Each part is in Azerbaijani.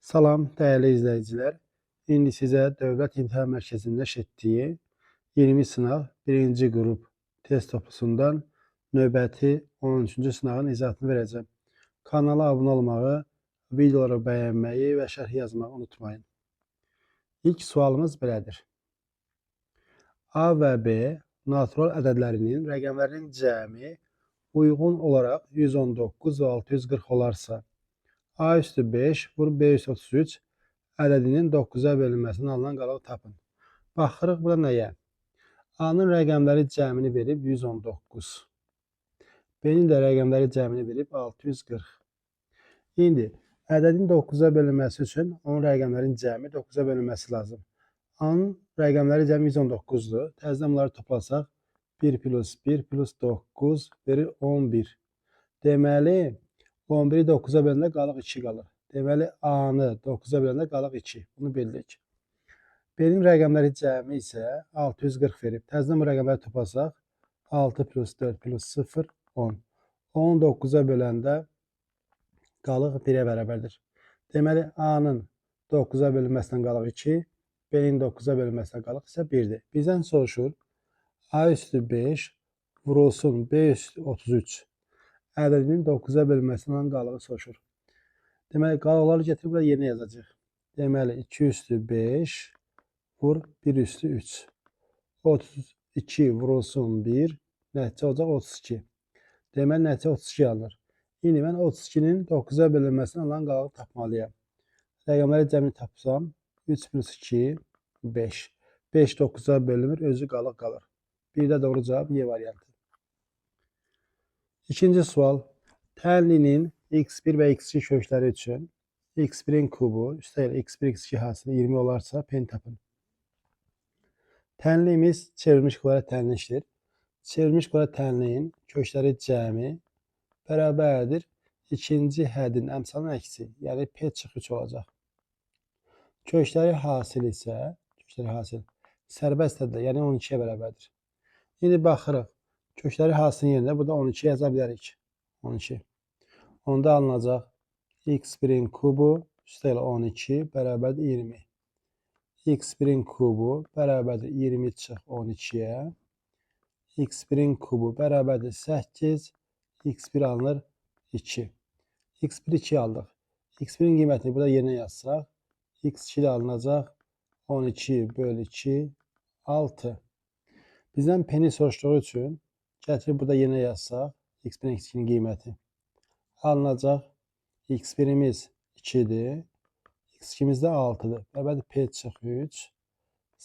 Salam, değerli izləyicilər. İndi sizə Dövlət İmtahan Mərkəzinin nəşr etdiyi 20 sınav 1-ci qrup test toplusundan növbəti 13-cü sınavın izahatını verəcəm. Kanala abunə olmağı, videoları bəyənməyi və şərh yazmağı unutmayın. İlk sualımız belədir. A və B natural ədədlərinin rəqəmlərinin cəmi uyğun olaraq 119 və 640 olarsa, A üstü 5 vur B üstü 33 ədədinin 9-a bölünməsindən alınan qalığı tapın. Baxırıq burada nəyə? A-nın rəqəmləri cəmini verib 119. B-nin də rəqəmləri cəmini verib 640. İndi ədədin 9-a bölünməsi üçün onun rəqəmlərin cəmi 9-a bölünməsi lazım. A-nın rəqəmləri cəmi 119-dur. Təzədən bunları toplasaq 1 plus 1 plus 9 verir 11. Deməli 11-i 9-a böləndə qalıq 2 qalır. Deməli, A-nı 9-a böləndə qalıq 2. Bunu bildik. B-nin rəqəmləri cəmi isə 640 verib. Təzədən bu rəqəmləri toplasaq 6 plus 4 plus 0, 10. 10-u 9-a böləndə qalıq 1-ə bərabərdir. Deməli, A-nın 9-a bölünməsindən qalıq 2, B-nin 9-a bölünməsindən qalıq isə 1-dir. Bizdən soruşur, A üstü 5 vurulsun B üstü 33. Ədədinin 9-a bölünməsindən qalığı soruşur. Deməli, qalıqları getirib burada yerinə yazacaq. Deməli, 2 üstü 5 vur 1 üstü 3. 32 vurulsun 1, nəticə olacaq 32. Deməli, nəticə 32 alınır. İndi mən 32-nin 9-a bölünməsindən alan qalığı tapmalıyam. Rəqəmləri cəmini tapsam, 3 plus 2, 5. 5 9-a bölünmür, özü qalıq qalır. Bir də doğru cavab Y variantı. İkinci sual, tənlinin x1 və x2 kökləri üçün x1-in kubu üstəgəl x1, x2 hasılı 20 olarsa pen tapın. Tənliyimiz çevrilmiş kvadrat tənlindir. Çevrilmiş kvadrat tənliyin kökləri cəmi bərabərdir ikinci hədin əmsalının əksi, yəni p çıx 3 olacaq. Kökləri hasil isə, sərbəst həddə, yəni 12-yə bərabərdir. İndi baxırıq. Kökləri hasilin yerində burada 12 yaza bilərik. 12. Onda alınacaq x1-in kubu üstəgəl 12 bərabərdir 20. x1-in kubu bərabərdir 20 çıx 12-yə. x1-in kubu bərabərdir 8. x1 alınır 2. x1 2 aldıq. x1-in qiymətini burada yerinə yazsaq, x2 də alınacaq 12 bölü 2, 6. Bizdən p-ni soruşduğu üçün gətirib burada yerinə yazsaq, x1-in x2-nin qiyməti alınacaq. x1-imiz 2-dir, x2-miz də 6-dır. Bərabərdir p çıx 3.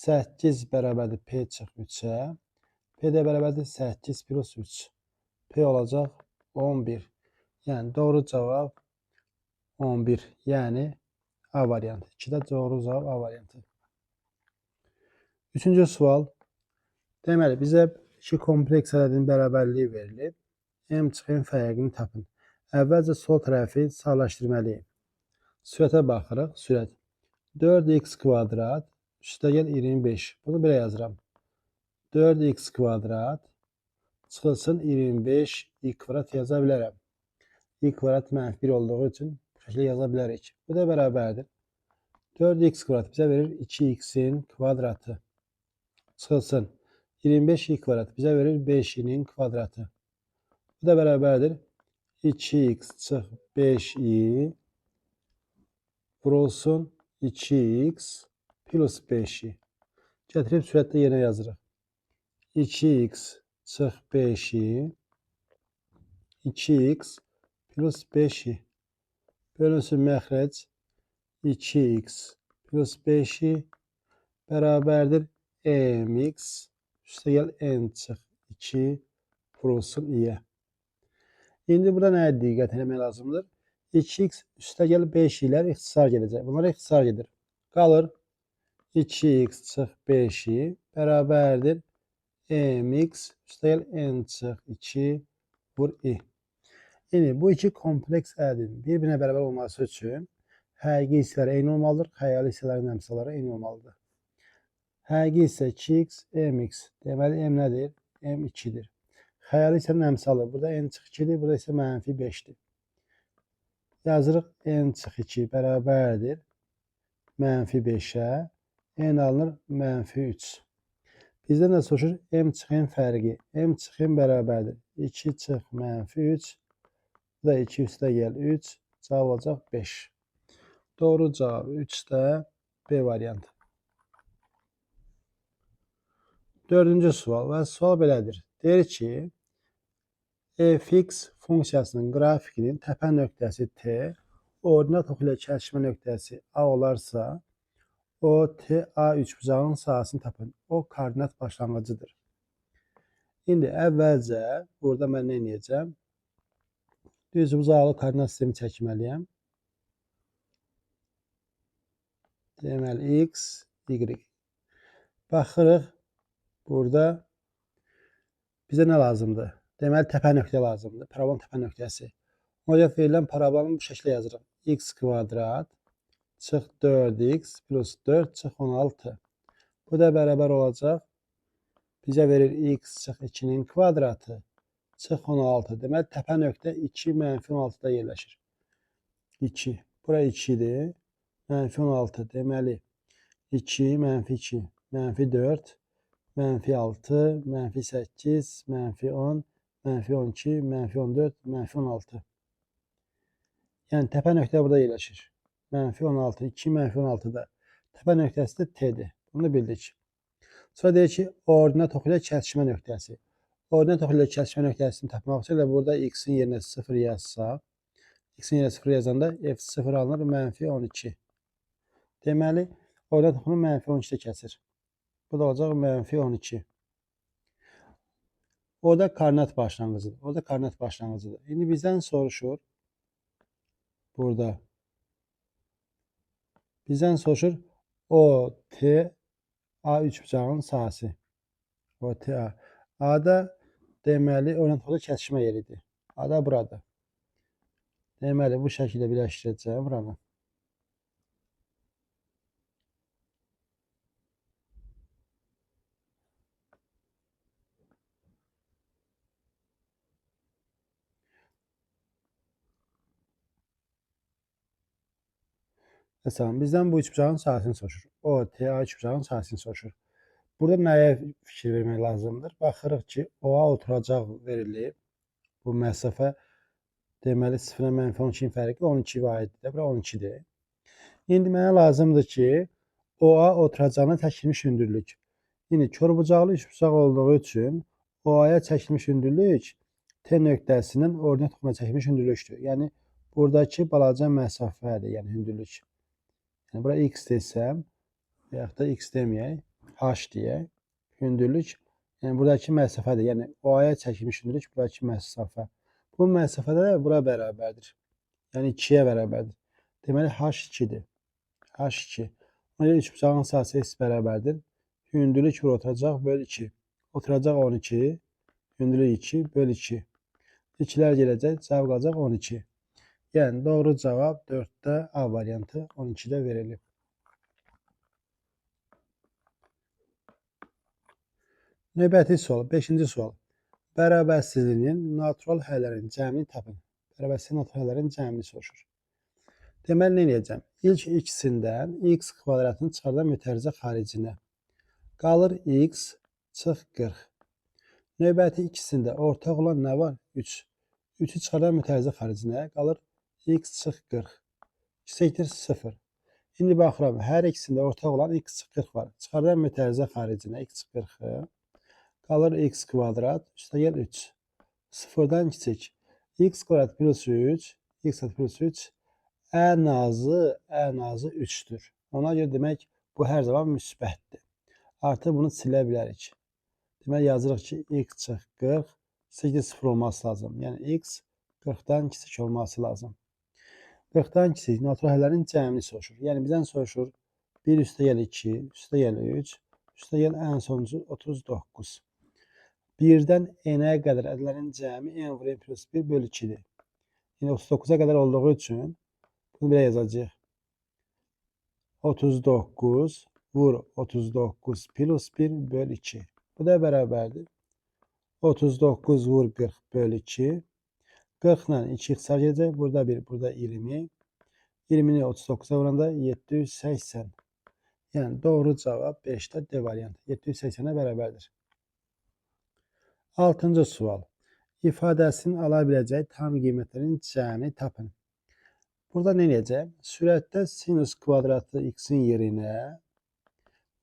8 bərabərdir p çıx 3-ə. P də bərabərdir 8 plus 3. P olacaq 11. Yəni doğru cavab 11. Yəni A variantı. 2-də doğru cavab A variantı. Üçüncü sual. Deməli, bizə iki kompleks ədədin bərabərliyi verilib. M çıx n fərqini tapın. Əvvəlcə sol tərəfi sağlaşdırmalıyıq. Sürətə baxırıq. Sürət 4x kvadrat üstəgəl 25. Bunu belə yazıram. 4x kvadrat çıxılsın 25 i kvadrat yaza bilərəm. I kvadrat mənfi 1 olduğu üçün bu şəkildə yaza bilərik. Bu da bərabərdir. 4x kvadrat bizə verir 2x-in kvadratı. Çıxılsın 25i kvadrat bizə verir 5i-nin kvadratı. Bu da bərabərdir 2x çıx 5i vurulsun 2x plus 5i. Gətirib sürətdə yerinə yazırıq. 2x çıx 5i 2x plus 5i bölünsün məxrəc 2x plus 5i bərabərdir mx üstəgəl n çıx 2 vurulsun i-yə. İndi burada nəyə diqqət etmək lazımdır? 2x üstəgəl 5 ilə ixtisar gedəcək. Bunlar ixtisar gedir. Qalır 2x çıx 5i bərabərdir mx üstəgəl n çıx 2 vur i. İndi bu iki kompleks ədədin bir-birinə bərabər olması üçün həqiqi hissələri eyni olmalıdır, xəyali hissələrin əmsalları eyni olmalıdır. Həqiqi hissə 2x, mx. Deməli, m nədir? M 2-dir. Xəyali hissənin əmsalı. Burada n çıx 2-dir, burada isə mənfi 5-dir. Yazırıq n çıx 2 bərabərdir -5'ə, n alınır -3. Bizdən nə soruşur? M çıx n fərqi. M çıx n bərabərdir 2 çıx -3. Bu da 2 üstə gəl 3. Cavab olacaq 5. Doğru cavab 3'də B variantı. Dördüncü sual və sual belədir. Deyir ki, f(x) funksiyasının qrafikinin təpə nöqtəsi T, ordinat oxu ilə kəsişmə nöqtəsi A olarsa, o TA üçbucağının sahəsini tapın. O koordinat başlanğıcıdır. İndi əvvəlcə burada mən nə edəcəm? Düzbucaqlı koordinat sistemi çəkməliyəm. Deməli, x, y. Baxırıq, burada bizə nə lazımdır? Deməli, təpə nöqtə lazımdır. Parabolun təpə nöqtəsi. Ona görə verilən parabolunu bu şəkildə yazırıq. X kvadrat çıx 4x plus 4 çıx 16. Bu da bərabər olacaq. Bizə verir x çıx 2'nin kvadratı çıx 16. Deməli, təpə nöqtə 2 -16'da yerləşir. 2. Bura 2'dir. -16. Deməli, 2, -2, -4, -6, -8, -10, -12, -14, -16. Yəni, təpə nöqtə burada yerləşir. -16, 2, -16'da. Təpə nöqtəsi də T'dir. Bunu bildik. Sonra deyir ki, ordinat oxu ilə kəsişmə nöqtəsi. Ordinat oxu ilə kəsişmə nöqtəsini tapmaq üçün burada x-in yerinə 0 yazsaq, x-in yerinə 0 yazanda f0 alınır -12. Deməli, ordinat oxunu -12'də kəsir. Bu da olacaq -12. O da koordinat başlanğıcıdır. O da koordinat başlanğıcıdır. İndi bizdən soruşur. Burada. Bizdən soruşur. O, T, A üçbucağının sahəsi. O, T, A. A-da deməli, ordinat oxu kəsişmə yeridir. A-da burada. Deməli, bu şəkildə birləşdirəcəm buranı. Məsələn, bizdən bu üçbucağın sahəsini soruşur. O, T, A üçbucağının sahəsini soruşur. Burada nəyə fikir vermək lazımdır? Baxırıq ki, O-a oturacaq verilib. Bu məsafə deməli 0-dan -12'nin fərqi 12 vahiddir. Bura 12'dir. İndi mənə lazımdır ki, O-a oturacağına çəkilmiş hündürlük. İndi körbucaqlı üçbucaq olduğu üçün O-aya çəkilmiş hündürlük T nöqtəsinin ordinat oxuna çəkilmiş hündürlükdür. Yəni, buradakı balaca məsafədir, yəni hündürlük. Yəni, bura x desəm, və yaxud da x deməyək, h deyək, hündürlük, yəni buradakı məsafədir. Yəni, O-aya çəkilmiş hündürlük buradakı məsafə. Bu məsafədə də bura bərabərdir. Yəni, 2'yə bərabərdir. Deməli, h2'dir. h2. Ona görə üçbucağın sahəsi s bərabərdir. Hündürlük bura oturacaq, böl 2. Oturacaq 12, hündürlük 2, böl 2. 2'lər gələcək, cavab qalacaq 12. Yəni, doğru cavab 4'də A variantı 12'də verilib. Növbəti sual, 5-ci sual. Bərabərsizliyin natural həllərin cəmini tapın. Bərabərsizliyin natural həllərin cəmini soruşur. Deməli, nə edəcəm? İlk ikisindən x kvadratını çıxardan mütərizə xaricinə. Qalır x çıx 40. Növbəti ikisində ortaq olan nə var? 3. 3'ü çıxardan mütərizə xaricinə. Qalır x çıx 40. x = 0. İndi baxıram, hər ikisində ortaq olan x çıx 40 var. Çıxardan mütərizə xaricinə x çıx 40'ı. Qalır x kvadrat üstə gəl 3. 0'dan kiçik. X kvadrat plus 3. X kvadrat plus 3. Ən azı 3'dür. Ona görə demək, bu hər zaman müsbətdir. Artıq bunu silə bilərik. Demək, yazırıq ki, x çıx 40. 0 olması lazım. Yəni, x 40'dan kiçik olması lazım. 40'dan kiçik natural həllərin cəmini soruşur. Yəni, bizdən soruşur 1 üstə gəl 2, üstə gəl 3, üstə gəl ən sonuncu 39. 1'dən n'ə qədər ədədlərin cəmi n vur n plus 1 böl 2'dir. Yəni, 39'a qədər olduğu üçün bunu belə yazacaq. 39 vur 39 plus 1 böl 2. Bu da bərabərdir. 39 vur 40 böl 2. 40 ilə 2 ixtisar gedəcək. Burada 1, burada 20. 20'ni 39'a vuranda 780. Yani doğru cevap 5'te D variantı. 780'e bərabərdir. 6-cı sual. İfadəsinin ala biləcəyi tam qiymətlərin cəmini tapın. Burada nə edəcəm? Sürətdə sinus kvadratı x-in yerinə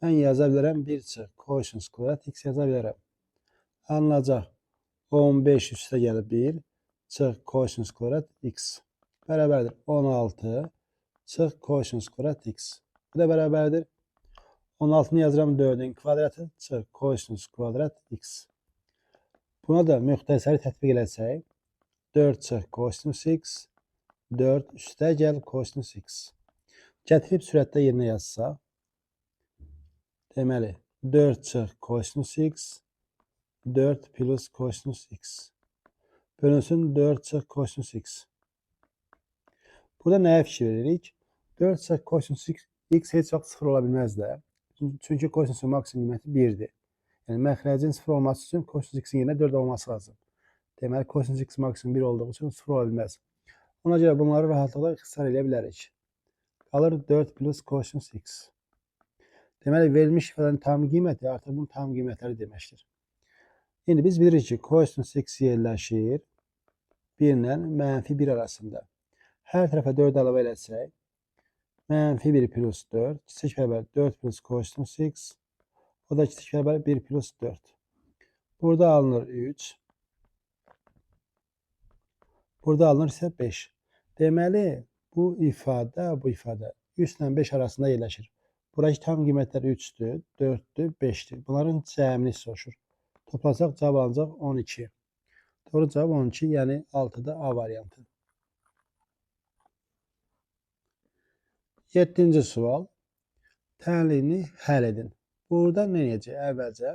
mən yaza bilərəm 1 çıx kosinus kvadrat x yaza bilərəm. Alınacaq 15 üstə gəlib 1 çıx kosinus kvadrat x bərabərdir 16 çıx kosinus kvadrat x. Bu da bərabərdir 16'nı yazıram 4'ün kvadratı çıx kosinus kvadrat x. Buna da müxtəsəri tətbiq eləsək 4 çıx kosinus x 4 üstə gəl kosinus x. Gətirib sürətdə yerinə yazsaq deməli 4 çıx kosinus x 4 plus kosinus x bölünsün 4 çıx kosinus x. Burada nəyə fikir veririk? 4 çıx kosinus x heç vaxt 0 ola bilməz də. Çünki kosinusun maksimum qiyməti 1'dir. Yəni məxrəcin 0 olması üçün kosinus x-in yerinə 4 olması lazım. Deməli kosinus x maksimum 1 olduğu üçün 0 ola bilməz. Ona görə bunları rahatlıqla ixtisar edə bilərik. Qalır 4 plus kosinus x. Deməli verilmiş ifadənin tam qiyməti artıq bunun tam qiymətləri deməkdir. İndi biz bilirik ki kosinus x yerləşir 1 ilə -1 arasında. Hər tərəfə 4 əlavə eləsək -1 plus 4 kiçik bərabər 4 plus kosinus x o da kiçik bərabər 1 plus 4. Burada alınır 3. Burada alınır isə 5. Deməli bu ifadə 3 ilə 5 arasında yerləşir. Buradakı tam qiymətlər 3'dür, 4'dür, 5'dir. Bunların cəmini soruşur. Toplasaq cavab alınacaq 12. Doğru cavab 12, yəni 6'da A variantı. 7-ci sual. Tənliyini həll edin. Burada nə edəcək? Əvvəlcə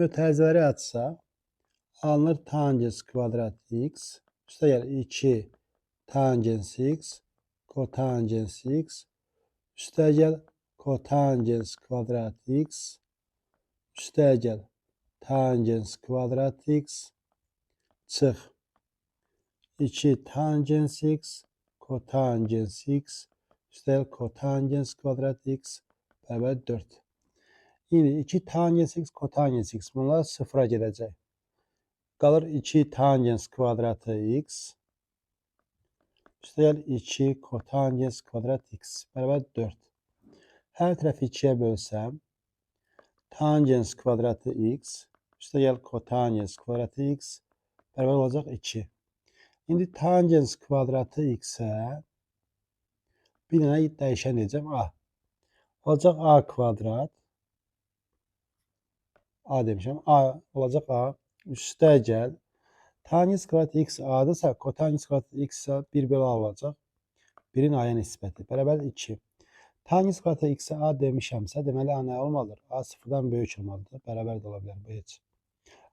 mötərizələri açsaq alınır tangens kvadrat x üstə gəlir 2 tangens x kotangens x üstə gəl kotangens kvadrat x üstə gəl tangens kvadrat x çıx 2 tangens x kotangens x üstə gəl kotangens kvadrat x bərabər 4. Yine 2 tangens x kotangens x bunlar sıfıra gedəcək. Qalır 2 tangens kvadratı x üstə gəl 2 kotangens kvadrat x bərabər 4. Hər tərəfi 2'yə bölsəm tangens kvadratı x üstə gəl kotangens kvadratı x bərabər olacaq 2. İndi tangens kvadratı x-ə bir dənə dəyişən edəcəm a. Olacaq a kvadrat A demişəm. A olacaq A. Üstə gəl. Tangens kvadrat x A'dırsa kotangens kvadrat x isə 1 bölü A olacaq. 1'in A'ya nisbəti. Bərabər 2. Tangens kvadrat x A demişəmsə deməli A nə olmalıdır? A 0'dan böyük olmalıdır. Bərabər də ola bilər bu heç.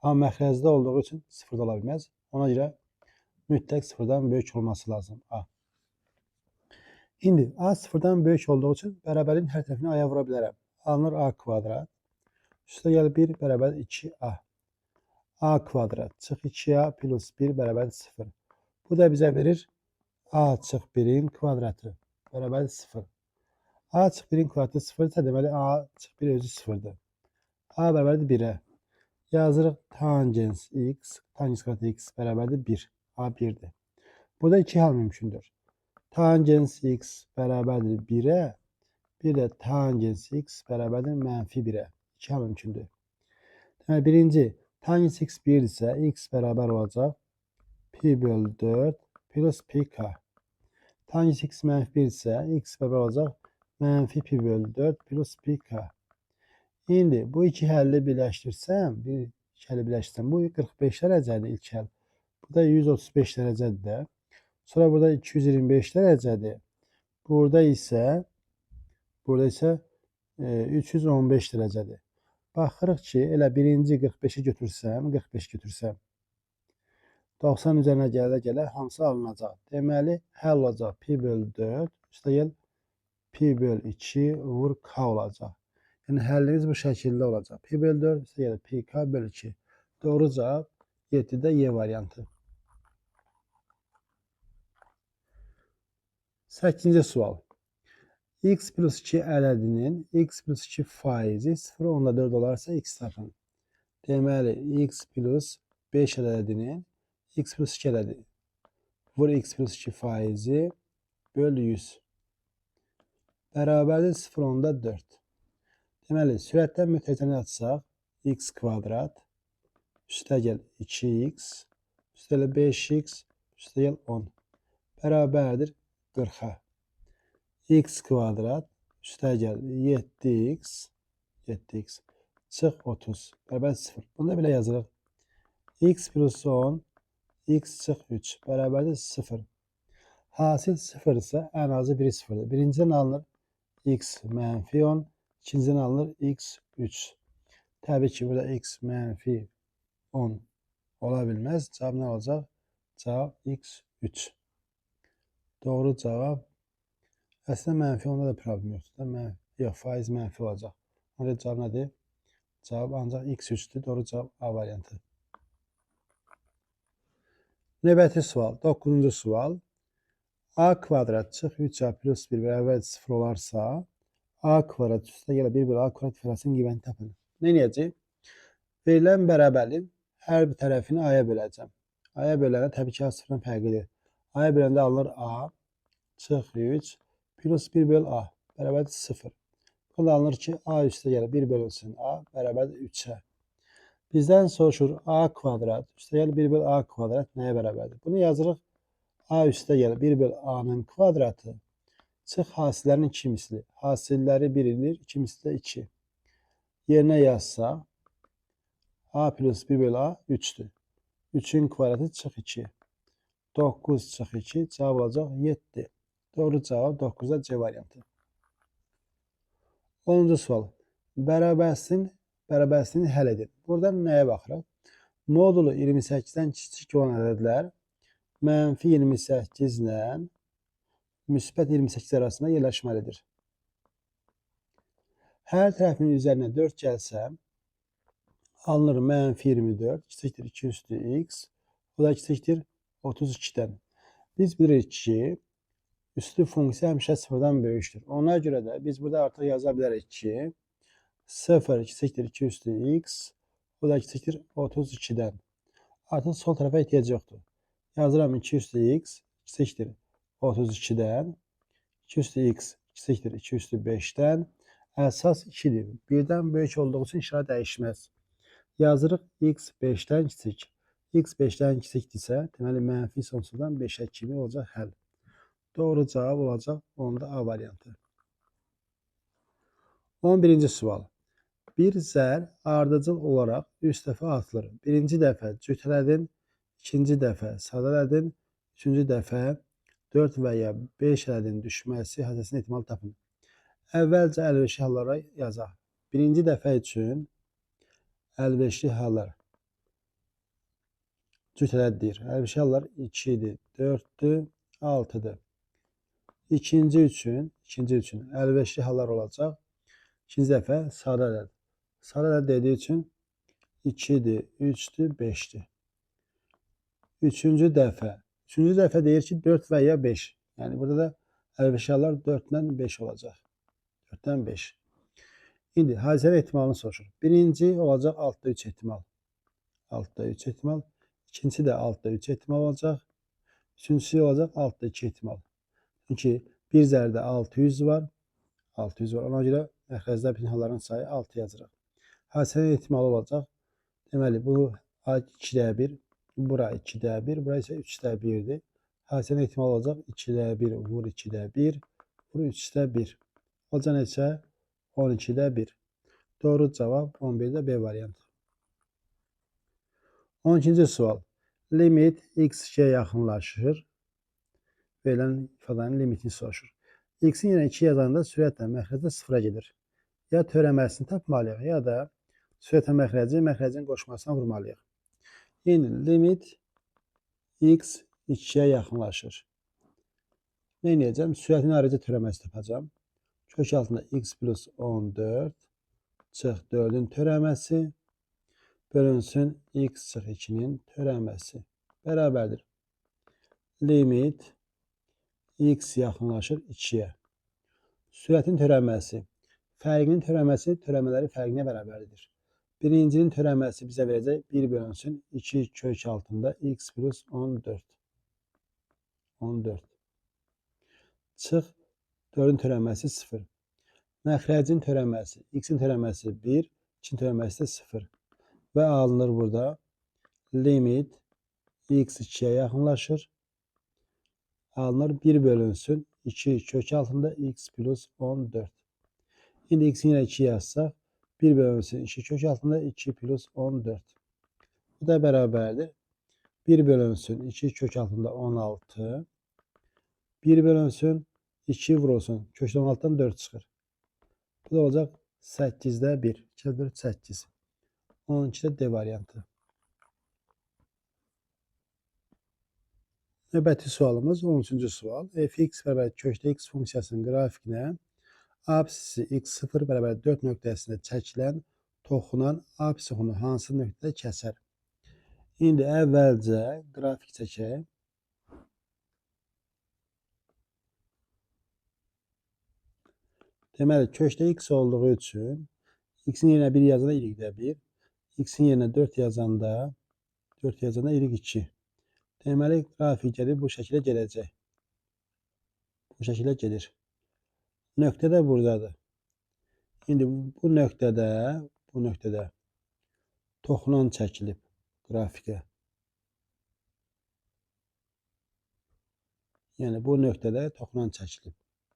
Amma məxrəcdə olduğu üçün 0'da ola bilməz. Ona görə mütləq 0'dan böyük olması lazım A. İndi A 0'dan böyük olduğu üçün bərabərin hər tərəfini A'ya vura bilərəm. Alınır A kvadrat. Üstə gəl 1 bərabər 2A. A kvadrat çıx 2A plus 1 bərabər 0. Bu da bizə verir A çıx 1'in kvadratı bərabər 0. A çıx 1'in kvadratı 0 isə deməli A çıx 1 özü 0'dır. A bərabərdir 1'ə. Yazırıq tangens x, tangens kvadratı x bərabərdir 1. A 1'dir. Burada 2 hal mümkündür. Tangens x bərabərdir 1'ə, bir də tangens x bərabərdir -1'ə. 2 hal mümkündür. Deməli, birinci, tangens x 1 isə x bərabər olacaq pi bölü 4 plus pi k. Tangens x -1 isə x bərabər olacaq -pi bölü 4 plus pi k. İndi bu iki həlli birləşdirsəm, bu 45 dərəcədir ilk həll. Bu da 135 dərəcədir də. Sonra burada 225 dərəcədir. Burada isə 315 dərəcədir. Baxırıq ki, elə birinci 45'i götürsəm, 45 götürsəm 90 üzərinə gələ hamısı alınacaq. Deməli, həll olacaq pi bölü 4 üstə gəl pi bölü 2 vur k olacaq. Yəni həllimiz bu şəkildə olacaq. Pi bölü 4 üstə gəl pi k bölü 2. Doğru cavab 7'də Y variantı. 8-ci sual. X plus 2 ədədinin x plus 2 faizi 0,4 olarsa x tapın. Deməli, x plus 5 ədədinin x plus 2 ədədi vur x plus 2 faizi böl 100 bərabərdir 0,4. Deməli, sürətdən mütərizəni açsaq, x kvadrat üstəgəl 2x üstəgəl 5x üstəgəl 10 bərabərdir 40-a. X kvadrat üstəgəl 7x çıx 30 bərabər 0. Bunu da belə yazırıq. X plus 10 x çıx 3 bərabərdir 0. Hasil 0 isə ən azı biri 0-dır. Birincidən alınır x mənfi 10, ikinciden alınır x 3. Təbii ki, burada x mənfi 10 ola bilməz. Cavab nə olacaq? Cavab x 3. Doğru cavab. Əslində mənfi 10-da da problem yoxdur. Yox, faiz mənfi olacaq. Ona cavab nədir? Cavab ancaq x 3-dür. Doğru cavab A variantı. Növbəti sual. 9-cu sual. A kvadrat çıx 3A plus 1 bərabər 0 olarsa A kvadrat üstə gələ 1 bölü A kvadrat ifadəsinin qiymətini tapın. Nə edəcək? Verilən bərabərliyin hər bir tərəfini A-ya böləcəm. A-ya böləndə təbii ki, A sıfırdan fərqlidir. A-ya böləndə alınır A çıx 3 plus 1 bölü A bərabərdir 0. Burada alınır ki, A üstə gələ 1 bölünsün A bərabərdir 3-ə. Bizdən soruşur A kvadrat üstə gələ 1 bölü A kvadrat nəyə bərabərdir? Bunu yazırıq. A üstə gələ 1 bölü A-nın kvadratı çıx hasillərin 2 misli. Hasilləri 1 ilir, 2 misli də 2. Yerinə yazsaq A plus 1 bölü A 3'dür. 3'ün kvadratı çıx 2. 9 çıx 2 cavab olacaq 7. Doğru cavab 9'da C variantı. 10-cu sual. Bərabərsini həll edin. Buradan nəyə baxırıq? Modulu 28-dən kiçik olan ədədlər mənfi 28 ilə müsbət 28 arasında yerləşməlidir. Hər tərəfinin üzərinə 4 gəlsə, alınır mənfi 24, kiçikdir 2 üstü x, o da kiçikdir 32-dən. Biz bilirik ki, üstü funksiya həmişə sıfırdan böyükdür. Ona görə də biz burada artıq yaza bilərik ki, 0 kiçikdir 2 üstü x, o da kiçikdir 32-dən. Artıq sol tərəfə ehtiyac yoxdur. Yazıram 2 üstü x kiçikdir 32-dən, 2 üstü x kiçikdir 2 üstü 5-dən, əsas 2-dir. Birdən böyük olduğu üçün işarə dəyişməz. Yazırıq x 5-dən kiçik. X 5-dən kiçikdirsə, deməli mənfi sonsuzdan 5-ə kimi olacaq həll. Doğru cavab olacaq onda A variantı. 11-ci sual. Bir zər ardıcıl olaraq 3 dəfə atılır. Birinci dəfə cütlədin, ikinci dəfə sadələdin, üçüncü dəfə 4 və ya 5 ədədin düşməsi hadisəsinin ehtimalı tapın. Əvvəlcə əlverişli hallara yazaq. Birinci dəfə üçün əlverişli hallar cütləddir. Əlverişli hallar 2-dir, 4-dür, 6-dır. İkinci üçün əlverişli hallar olacaq. İkinci dəfə sadə ədəd. Sadə ədəd dediyi üçün 2-dir, 3-dür, 5-dir. Üçüncü dəfə deyir ki 4 və ya 5. Yəni burada da əlverişli hallar 4-dən 5 olacaq. 4-dən 5. İndi hadisənin ehtimalını soruşur. Birinci olacaq 6'da 3 ehtimal. 6'da 3 ehtimal. İkincisi də 6'da 3 ehtimal olacaq. Üçüncüsü olacaq 6'da 2 ehtimal. Çünki bir zərdə 600 var. 600 var. Ona görə məxrəcdə bütün halların sayı 6 yazırıq. Hadisənin ehtimalı olacaq. Deməli, bu 2'də 1, bura 2'də 1, bura isə 3'də 1'dir. Hadisənin ehtimalı olacaq 2'də 1 vur 2'də 1, vur 3'də 1. Olacaq neçə? 12'də 1. Doğru cavab 11'də B variantı. 12-ci sual. Limit x2'ye yaxınlaşır. Verilən ifadanın limitini soruşur. X-in yerine 2 yazanda sürətlə məxrəcdə 0'a gedir. Ya törəməsini tapmalıyıq, ya da sürətlə məxrəcin qoşmasına vurmalıyıq. Yəni, limit x 2'ye yaxınlaşır. Nə edəcəm? Sürətin ayrıca törəməsi tapacam. Kök altında x plus 14 çıx 4'ün törəməsi bölünsün x çıx 2'nin törəməsi bərabərdir. Limit x yaxınlaşır 2-yə. Sürətin törənməsi. Fərqinin törənməsi törənmələrin fərqinə bərabərdir. Birincinin törənməsi bizə verəcək 1 bölünsün 2 kök altında x plus 14. 14. Çıx 4-ün törənməsi 0. Məxrəcin törənməsi. X-in törənməsi 1, 2-in törənməsi də 0. Və alınır burada limit x 2-yə yaxınlaşır. Alınır 1 bölünsün 2 kök altında x plus 14. İndi x-in yenə 2 yazsaq 1 bölünsün 2 kök altında 2 plus 14. Bu da bərabərdir. 1 bölünsün 2 kök altında 16. 1 bölünsün 2 vurulsun. Kökdən 16'dan 4 çıxır. Bu da olacaq 8'də 1. 2 4 8. 12'də D variantı. Növbəti sualımız 13-cü sual. Fx bərabər kökdə x funksiyasının qrafikinə apsisi x0 bərabər 4 nöqtəsində çəkilən toxunan apsisini hansı nöqtədə kəsər? İndi əvvəlcə qrafik çəkək. Deməli, kökdə x olduğu üçün x-in yerinə 1 yazanda y-də 1, x-in yerinə 4 yazanda y2. Deməli, qrafik gəlib bu şəkildə gələcək. Bu şəkildə gedir. Nöqtə də buradadır. İndi bu nöqtədə toxunan çəkilib qrafikə. Yəni, bu nöqtədə toxunan çəkilib.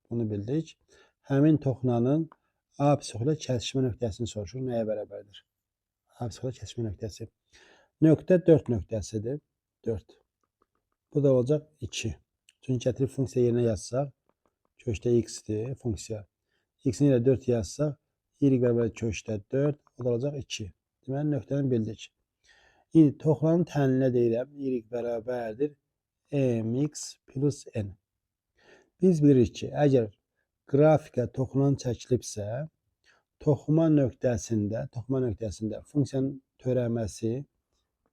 Bunu bildik. Həmin toxunanın apsisi ilə kəsişmə nöqtəsini soruşur. Nəyə bərabərdir? Apsisi ilə kəsişmə nöqtəsi. Nöqtə 4 nöqtəsidir. 4. Bu da olacaq 2. Çünki gətirib funksiya yerinə yazsaq, kökdə x-dir funksiya. X-in yerə 4 yazsaq, y bərabər kökdə 4, o da olacaq 2. Deməli, nöqtəni bildik. İndi toxulanın təlininə deyirəm, y bərabərdir mx plus n. Biz bilirik ki, əgər qrafikə toxunan çəkilibsə, toxuma nöqtəsində funksiyanın törəməsi,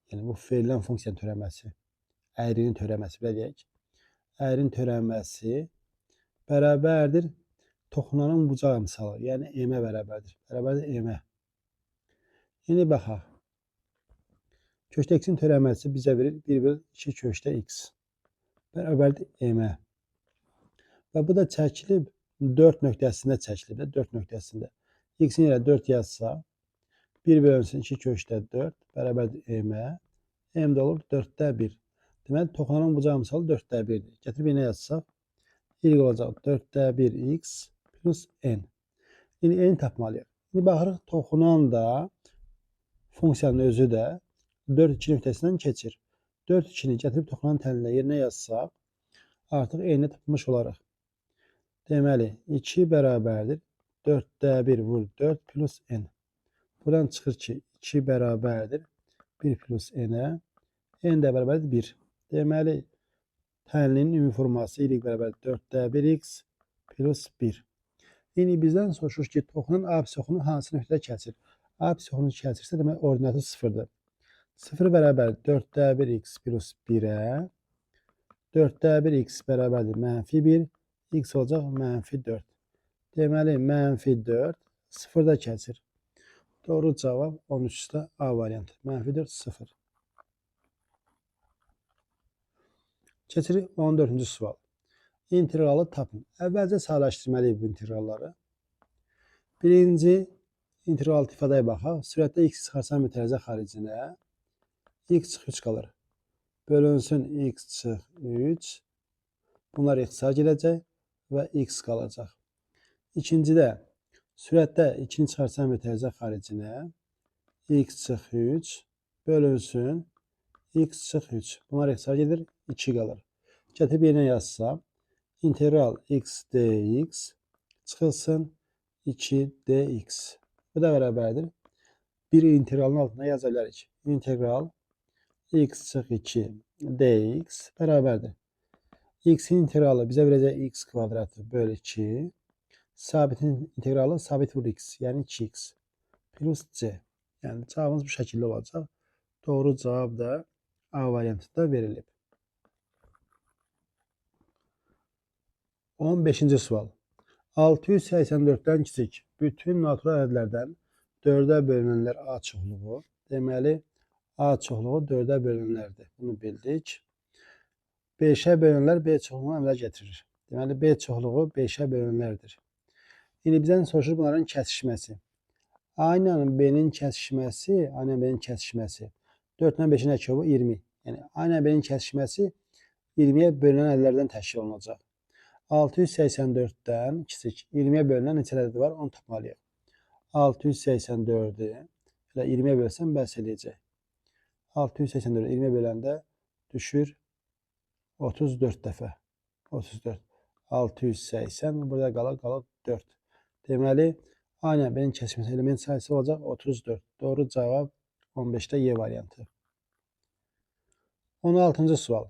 yəni bu verilən funksiyanın törəməsi, əyrinin törəməsi, belə deyək. Əyrin törəməsi bərabərdir toxunanın bucaq əmsalı, yəni m-ə bərabərdir. Bərabərdir m-ə. İndi baxaq. Kökdə x-in törəməsi bizə verir 1 bölü 2 kökdə x. Bərabərdir m-ə. Və bu da çəkilib 4 nöqtəsində çəkilib. 4 nöqtəsində. X-in yerə 4 yazsa 1 bölünsün 2 kökdə 4 bərabərdir m-ə. M də olur 4'də 1. Deməli, toxunanın bucaq əmsalı 4'də 1'dir. Gətirib yenə yazsaq, y olacaq 4'də 1 x plus n. İndi n tapmalıyıq. İndi baxırıq, toxunan da funksiyanın özü də 4-2 nöqtəsindən keçir. 4-2-ni gətirib toxunan təlininə yerinə yazsaq, artıq n-i tapmış olarıq. Deməli, 2 bərabərdir 4'də 1 vur 4 plus n. Buradan çıxır ki, 2 bərabərdir 1 plus n-ə, n də bərabərdir 1. Deməli, tənlinin ümumi forması y bərabər 4'də 1x plus 1. İndi bizdən soruşur ki, toxunun apsisini hansı nöqtədə kəsir? Apsisini kəsirsə, demək, ordinatı 0'dır. 0 bərabər 4'də 1x plus 1'ə, 4'də 1x bərabərdir mənfi 1, x olacaq mənfi 4. Deməli, mənfi 4 0'da kəsir. Doğru cavab 13'də A variantı. Mənfi 4, 0. Keçirik 14-cü sual. İntegralı tapın. Əvvəlcə sadələşdirməliyik bu integralları. Birinci integral ifadəyə baxaq. Sürətdə x çıxarsan mütərizə xaricinə x çıx 3 qalır. Bölünsün x çıx 3. Bunlar ixtisar gələcək və x qalacaq. İkincidə sürətdə 2-ni çıxarsan mütərizə xaricinə x çıx 3 bölünsün x çıx 3. Bunlar ixtisar gedir, 2 qalır. Gətirib yerinə yazsam, integral x dx çıxılsın 2 dx. Bu da bərabərdir. Bir integralın altına yaza bilərik. İntegral x çıx 2 dx bərabərdir. X-in integralı bizə verəcək x kvadratı bölü 2. Sabitin integralı sabit vur x, yəni 2x plus c. Yəni cavabımız bu şəkildə olacaq. Doğru cavab da A variantında verilib. 15-ci sual. 684-dən kiçik bütün natural ədədlərdən 4-ə bölünənlər A çoxluğu. Deməli, A çoxluğu 4-ə bölünənlərdir. Bunu bildik. 5-ə bölünənlər B çoxluğunu əmələ gətirir. Deməli, B çoxluğu 5-ə bölünənlərdir. İndi bizdən soruşur bunların kəsişməsi. A ilə B-nin kəsişməsi, 4-dən 5-in əkəbi 20. Yəni, A ilə B-nin kəsişməsi 20-yə bölünən ədədlərdən təşkil olunacaq. 684-dən kiçik 20-yə bölünən neçə ədəd var, onu tapmalıyıq. 684-ü 20-yə bölsəm bəs eləyəcək. 684-ü 20-yə böləndə düşür 34 dəfə. 34. 680, burada qalır 4. Deməli, A ilə B-nin kəsişməsi element sayısı olacaq 34. Doğru cavab 15-də Y variantı. 16-cı sual.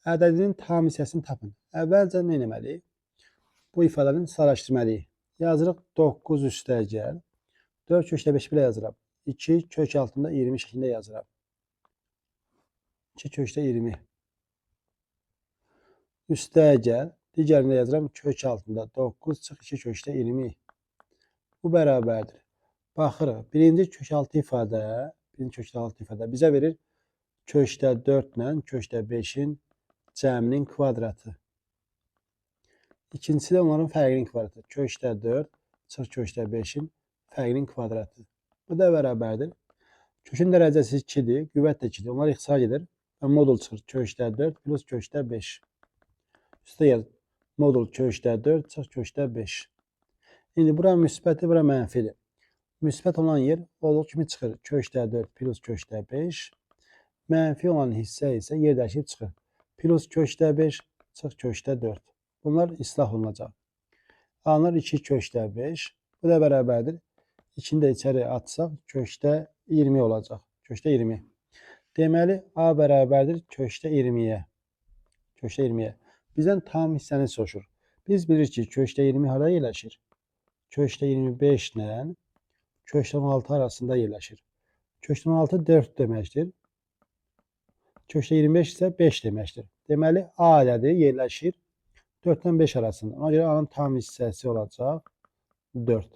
Ədədinin tam hissəsini tapın. Əvvəlcə nə etməliyik? Bu ifadəni sadələşdirməliyik. Yazırıq 9 üstəgəl. 4 kökdə 5 belə yazıram. 2 kök altında 20 şəklində yazıram. 2 kökdə 20. Üstəgəl. Digərində yazıram kök altında 9 çıx 2 kökdə 20. Bu bərabərdir. Baxırıq. Birinci kök altı ifadə bizə verir kökdə 4 ilə kökdə 5-in cəminin kvadratı. İkincisi də onların fərqinin kvadratı. Kökdə 4 çıx kökdə 5-in fərqinin kvadratı. Bu da bərabərdir. Kökün dərəcəsi 2-dir, qüvvət də 2-dir. Onlar ixtisar edir və modul çıxır. Kökdə 4 plus kökdə 5. Üstə gəl. Modul kökdə 4 çıx kökdə 5. İndi bura müsbətdir, bura mənfidir. Müsbət olan yer olduğu kimi çıxır. Kökdə 4 plus kökdə 5. Mənfi olan hissə isə yer dəyişib çıxır. Plus kökdə 5 çıx kökdə 4. Bunlar islah olunacaq. Alınır 2 kökdə 5. Bu da bərabərdir. 2-ni də içəri atsaq kökdə 20 olacaq. Kökdə 20. Deməli, A bərabərdir kökdə 20-yə. Kökdə 20-yə. Bizdən tam hissəni soruşur. Biz bilirik ki, kökdə 20 harada yerləşir? Kökdə 25 ilə kökdə 16 arasında yerləşir. Kökdə 16 4 deməkdir. Kökdə 25 isə 5 deməkdir. Deməli, A ədədi yerləşir 4-dən 5 arasında. Ona görə A-nın tam hissəsi olacaq 4.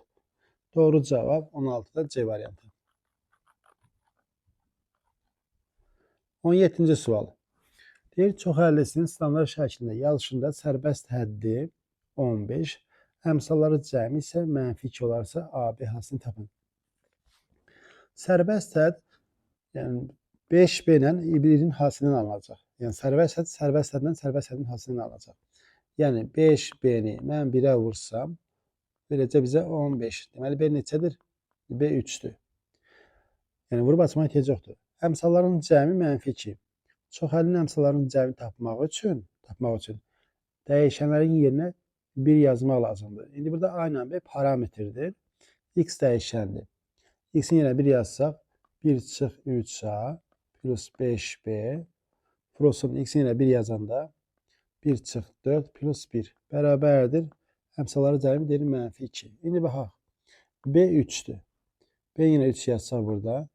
Doğru cavab 16-da C variantı. 17-ci sual. Deyir, çoxhəllisinin standart şəklində yazışında sərbəst həddi 15, əmsalları cəmi isə -2 olarsa AB hassını tapın. Sərbəst hədd, yəni 5B ilə ibridin hasilini alacaq. Yəni sərbəst həddin hasilini alacaq. Yəni 5B-ni mən 1-ə vursam, beləcə bizə 15. Deməli, B neçədir? B 3-dür. Yəni vurub açmaq ehtiyac yoxdur. Əmsalların cəmi -2. Çoxhəllinin əmsallarının cəmi tapmaq üçün dəyişənlərin yerinə 1 yazmaq lazımdır. İndi burada A ilə B parametrdir. X dəyişəndir. X-in yerinə 1 yazsaq, 1 çıx 3A plus 5B Frosun X-in yerinə 1 yazanda 1 çıx 4 plus 1 bərabərdir. Əmsalları cəmi deyir -2. İndi baxaq. B 3-dür. B yenə 3 yazsaq burada.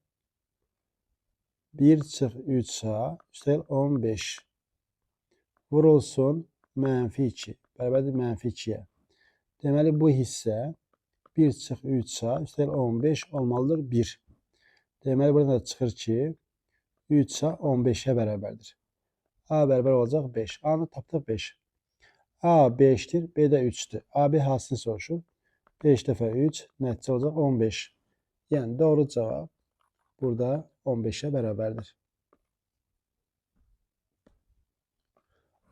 1 çıx 3A üstəgəl 15 vurulsun -2 bərabərdir -2-yə. Deməli, bu hissə 1 çıx 3A üstəgəl 15 olmalıdır 1. Deməli, burada da çıxır ki 3A 15-ə bərabərdir. A bərabər olacaq 5. A-nı tapdıq 5. A 5-dir, B də 3-dür. AB hassını soruşur. 5 dəfə 3 nəticə olacaq 15. Yəni doğru cavab burada 15-ə bərabərdir.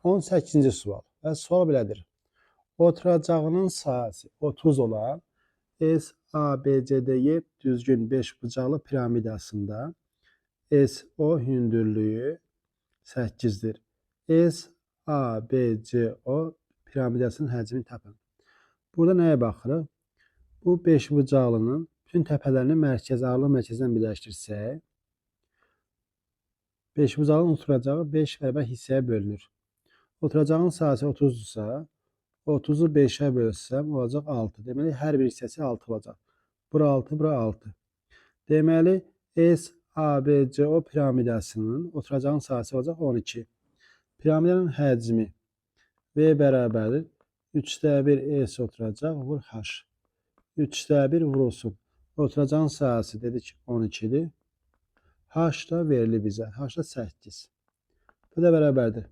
18-ci sual. Və sual belədir. Oturacağının sahəsi 30 olan SABCDY düzgün 5 bucaqlı piramidasında SO hündürlüyü 8-dir. SABCO piramidasının həcmini tapın. Burada nəyə baxırıq? Bu 5 bucaqlının bütün təpələrini ağırlıq mərkəzindən birləşdirsək, 5 bucaqlının oturacağı 5 bərabər hissəyə bölünür. Oturacağın sahəsi 30-dursa, 30-u 5-ə bölsəm olacaq 6. Deməli, hər bir hissəsi 6 olacaq. Bura 6, bura 6. Deməli, SABCO piramidasının oturacağın sahəsi olacaq 12. Piramidanın həcmi V bərabərdir 3'də 1 S oturacaq, vur H. 3'də 1 vurulsun. Oturacağın sahəsi dedik 12'dir. H da verildi bizə. H da 8. Bu da bərabərdir.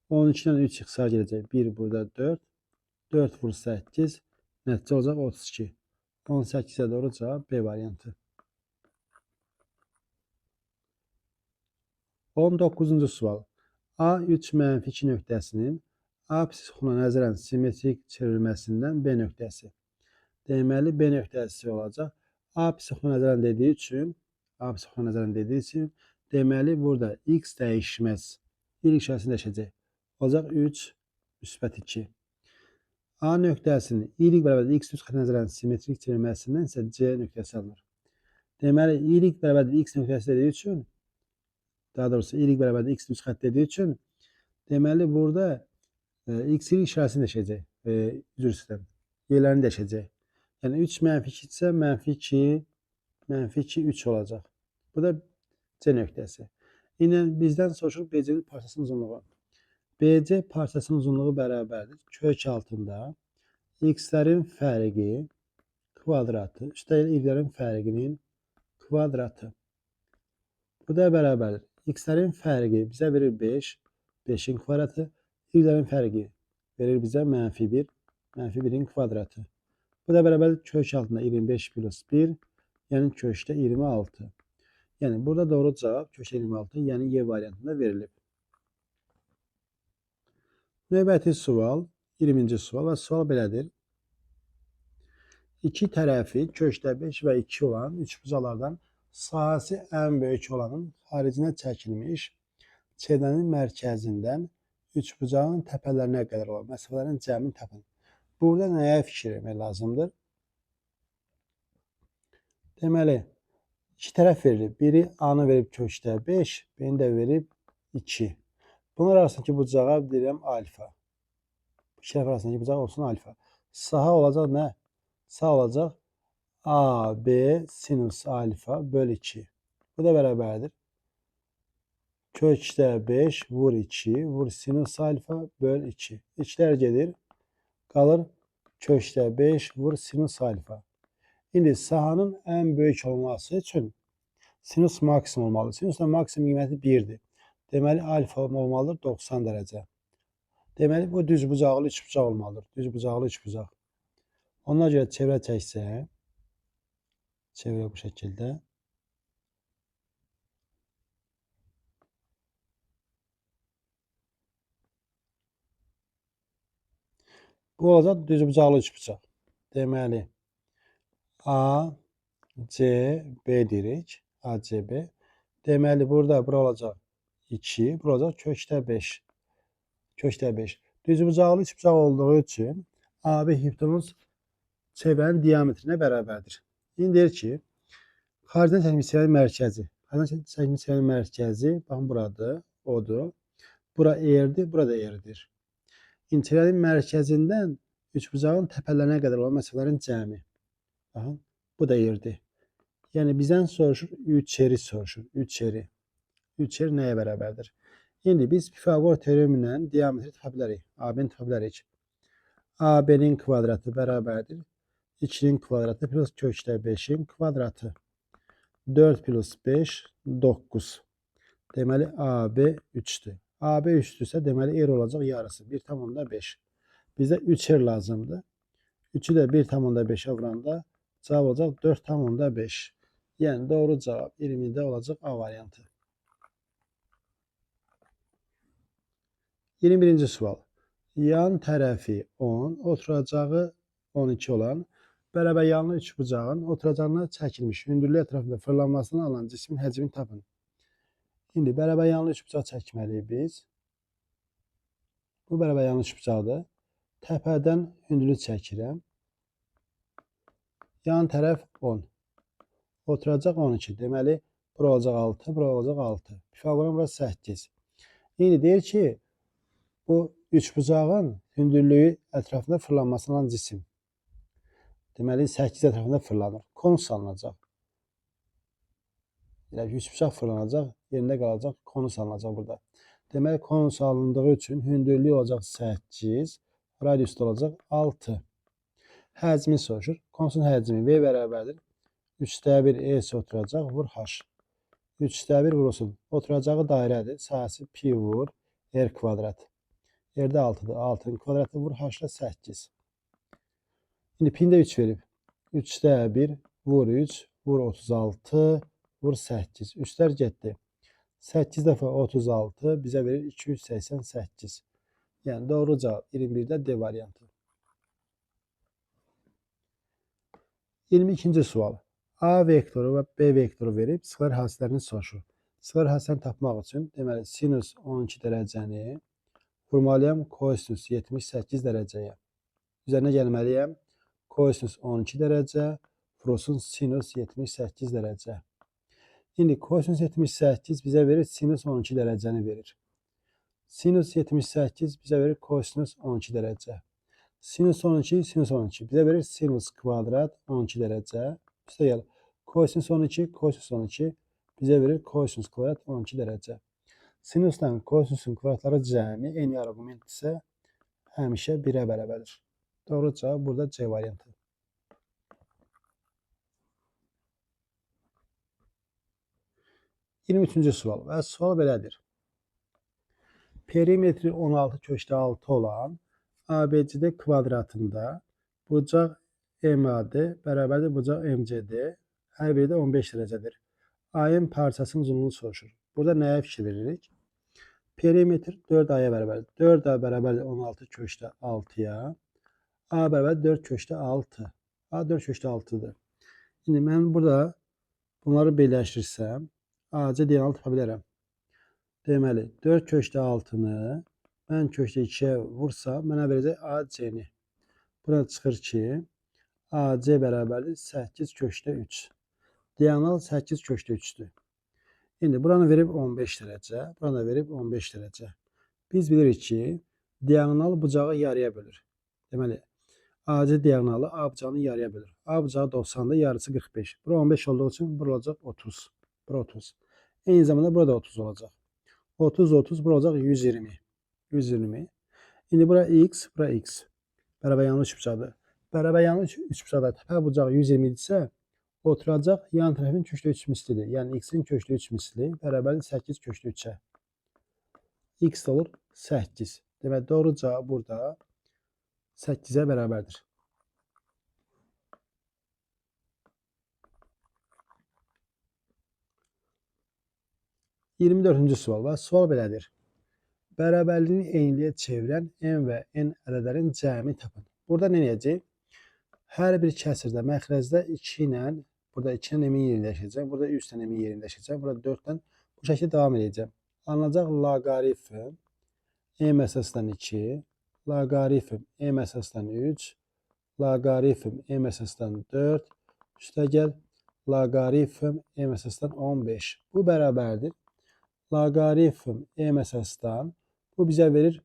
12'dən 3 çıxsa gələcək. 1 burada 4. 4 vur 8. Nəticə olacaq 32. 18'ə doğru cavab B variantı. 19-cu sual. A3 mənfi 2 nöqtəsinin apsis xuna nəzərən simmetrik çevrilməsindən B nöqtəsi. Deməli, B nöqtəsi olacaq. Apsis xuna nəzərən dediyi üçün, deməli, burada x dəyişməz. Y işarəsini dəyişəcək. Olacaq 3 müsbət 2. A nöqtəsinin y bərabərdir x üst xəttə nəzərən simmetrik çevrilməsindən isə C nöqtəsi alınır. Deməli, y bərabərdir x nöqtəsi dediyi üçün, daha doğrusu y bərabərdir x üst xətt dediyi üçün, deməli, burada x işarəsini dəyişəcək. Üzr istəyirəm. Yerlərini dəyişəcək. Yəni 3 mənfi 2 isə mənfi 2 3 olacaq. Bu da C nöqtəsi. Yine bizdən soruşur BC parçasının uzunluğu. BC parçasının uzunluğu bərabərdir. Kök altında x-lərin fərqi kvadratı, üstəlik y-lərin fərqinin kvadratı. Bu da bərabərdir. X-lərin fərqi bizə verir 5, 5'in kvadratı. Y-lərin fərqi verir bizə mənfi 1, mənfi 1'in kvadratı. Bu da bərabərdir kök altında 25 plus 1, yəni kökdə 26. Yəni burada doğru cavab kökdə 26, yəni Y variantında verilib. Növbəti sual, 20-ci sual və sual belədir. İki tərəfi kökdə 5 və 2 olan üçbucaqlardan sahəsi ən böyük olanın xaricinə çəkilmiş çevrənin mərkəzindən üçbucağın təpələrinə qədər olan məsafələrin cəmini tapın. Burada nəyə fikir vermək lazımdır? Deməli, iki tərəf verilib. Biri A-nı verib kökdə 5, birini də verib 2. Bunlar arasındakı bucağa deyirəm alfa. İki tərəf arasındakı bucaq olsun alfa. Saha olacaq nə? Sağ olacaq AB sinus alfa böl 2. Bu da bərabərdir. Kökdə 5 vur 2 vur sinus alfa böl 2. İkilər gedir. Qalır kökdə 5 vur sinus alfa. İndi sahanın ən böyük olması üçün sinus maksimum olmalı. Sinusun maksimum qiyməti 1'dir. Deməli, alfa olmalıdır 90 dərəcə. Deməli, bu düzbucaqlı üçbucaq olmalıdır. Düzbucaqlı üçbucaq. Ona görə çevrə çəksə, çevrə bu şəkildə. Bu olacaq düzbucaqlı üçbucaq. Deməli, A, C, B deyirik. A, C, B. Deməli, bura olacaq 2, bura olacaq kökdə 5. Kökdə 5. Düzbucaqlı üçbucaq olduğu üçün AB hipotenuz çevrənin diametrinə bərabərdir. İndi deyir ki, xaricdən çəkilmiş çevrənin mərkəzi. Xaricdən çəkilmiş çevrənin mərkəzi, baxın buradır, odur. Bura eğridir, burada eğridir. İndi çevrənin mərkəzindən üçbucağın təpələrinə qədər olan məsafələrin cəmi. Baxın, bu da eğridir. Yəni bizdən soruşur, 3 eri soruşur. 3 eri. 3 eri nəyə bərabərdir? İndi biz Pifagor teoremi ilə diametri tapa bilərik. AB-ni tapa bilərik. AB-nin kvadratı bərabərdir 2'nin kvadratı plus kökdə 5'in kvadratı. 4 plus 5, 9. Deməli, AB 3'dür. AB 3'dürsə, deməli, R olacaq yarısı. 1,5. Bizə 3 R lazımdır. 3'ü də 1,5'ə vuranda cavab olacaq 4,5. Yəni, doğru cavab 20'də olacaq A variantı. 21-ci sual. Yan tərəfi 10, oturacağı 12 olan bərabəryanlı üçbucağın oturacağına çəkilmiş hündürlük ətrafında fırlanmasını alan cismin həcmini tapın. İndi bərabəryanlı üçbucaq çəkməliyik biz. Bu bərabəryanlı üçbucaqdır. Təpədən hündürlük çəkirəm. Yan tərəf 10. Oturacaq 12. Deməli, bura olacaq 6, bura olacaq 6. Pifagorun burası 8. İndi deyir ki, bu üçbucağın hündürlüyü ətrafında fırlanmasını alan cisim. Deməli, 8 ətrafında fırlanır. Konus salınacaq. Yəni, üçbucaq fırlanacaq, yerində qalacaq, konus salınacaq burada. Deməli, konus alındığı üçün hündürlüyü olacaq 8, Radius da olacaq 6. Həcmi soruşur. Konusun həcmi V bərabərdir. 3/1 E oturacaq, vur H. 3/1 vurulsun. Oturacağı dairədir. Sahəsi pi vur R kvadrat. R'də 6'dır. 6'nın kvadratı vur H'da 8. Şimdi pində 3 verib. 3/1 vur 3 vur 36 vur 8. 3'lər getdi. 8 dəfə 36 bizə verir 288. Yəni doğru cavab 21'də D variantı. 22-ci sual. A vektoru və B vektoru verib sıxlar hasillərini soruşur. Sıxlar hasillərini tapmaq üçün deməli sinus 12 dərəcəni vurmalıyam kosinus 78 dərəcəyə. Üzərinə gəlməliyəm. Kosinus 12 dərəcə vurulsun sinus 78 dərəcə. İndi kosinus 78 bizə verir sinus 12 dərəcəni verir. Sinus 78 bizə verir kosinus 12 dərəcə. Sinus 12 sinus 12 bizə verir sinus kvadrat 12 dərəcə. Üstə gəl. Kosinus 12 kosinus 12 bizə verir kosinus kvadrat 12 dərəcə. Sinusla kosinusun kvadratları cəmi eyni arqument isə həmişə 1-ə bərabərdir. Doğru cavab burada C variantı. %23-cü sual və sual belədir. Perimetri 16/6 olan ABCD kvadratında bucaq MAD bərabərdir bucaq MCD, hər biri də 15 dərəcədir. Ayın parçasının uzunluğunu soruşur. Burada nəyə fikir veririk? Perimetr 4A'ya bərabərdir. 4A bərabərdir 16/6'ya. A bərabərdir 4/6. A 4/6'dır. Şimdi mən burada bunları birləşdirsəm, AC diagonal tapa bilərəm. Deməli, 4/6'nı mən köşdə 2'yə vursam, mənə verəcək AC-ni. Buna çıxır ki, AC bərabərdir 8/3. Diagonal 8/3'dür. İndi buranı verib 15 dərəcə, buranı verib 15 dərəcə. Biz bilirik ki, diagonal bucağı yarıya bölür. Deməli, AC diagonalı A bucağını yarıya bölür. A bucağı 90'da yarısı 45. Bura 15 olduğu için bura olacaq 30. Bura 30. Eyni zamanda burada 30 olacaq. 30 bura olacaq 120. 120. İndi bura X, bura X. Bərabər yanlış üçbucaqdır. Bərabər yanlış üçbucaqda təpə bucağı 120 idisə, oturacaq yan tərəfin köşdə 3 mislidir. Yəni X-in köşdə 3 misli bərabərdir 8/3'ə. X olur 8. Demək doğru cavab burada 8'ə bərabərdir. %24-cü sual və sual belədir. Bərabərliyini eyniyə çevirən M və N ədədlərin cəmini tapın. Burada nə edəcək? Hər bir kəsirdə, məxrəcdə 2 ilə, burada 2 ilə M-in yerində yaşayacaq, burada 3 ilə M-in yerində yaşayacaq, burada 4 ilə bu şəkildə davam edəcəm. Alınacaq loqaritm M əsasdan 2, loqaritm M əsasdan 3, loqaritm M əsasdan 4, üstə gəl loqaritm M əsasdan 15. Bu bərabərdir. Loqaritm M əsasdan bu bizə verir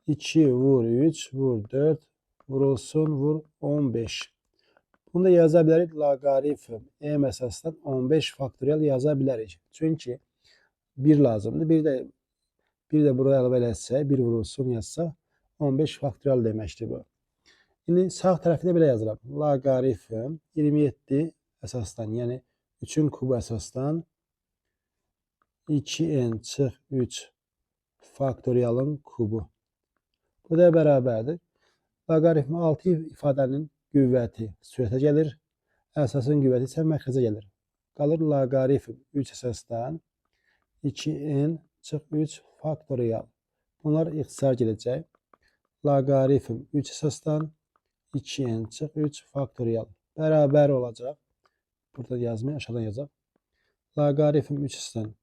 2 vur 3 vur 4 vurulsun vur 15. Bunu da yaza bilərik loqaritm M əsasdan 15 faktorial yaza bilərik. Çünki 1 lazımdır. Bir də buraya əlavə eləsək, 1 vurulsun yazsaq 15 faktorial deməkdir bu. İndi sağ tərəfi də belə yazıram. Loqaritm 27 əsasdan, yəni 3'ün kubu əsasdan 2n çıx 3 faktorialın kubu. Bu da bərabərdir. Loqaritm 6 ifadənin qüvvəti sürətə gəlir. Əsasın qüvvəti isə məxrəcə gəlir. Qalır loqaritm 3 əsasdan 2n çıx 3 faktorial. Bunlar ixtisar gedəcək. Loqaritm 3 əsasdan 2n çıx 3 faktorial. Bərabər olacaq. Burada yazmayı aşağıdan yazaq. Loqaritm 3 əsasdan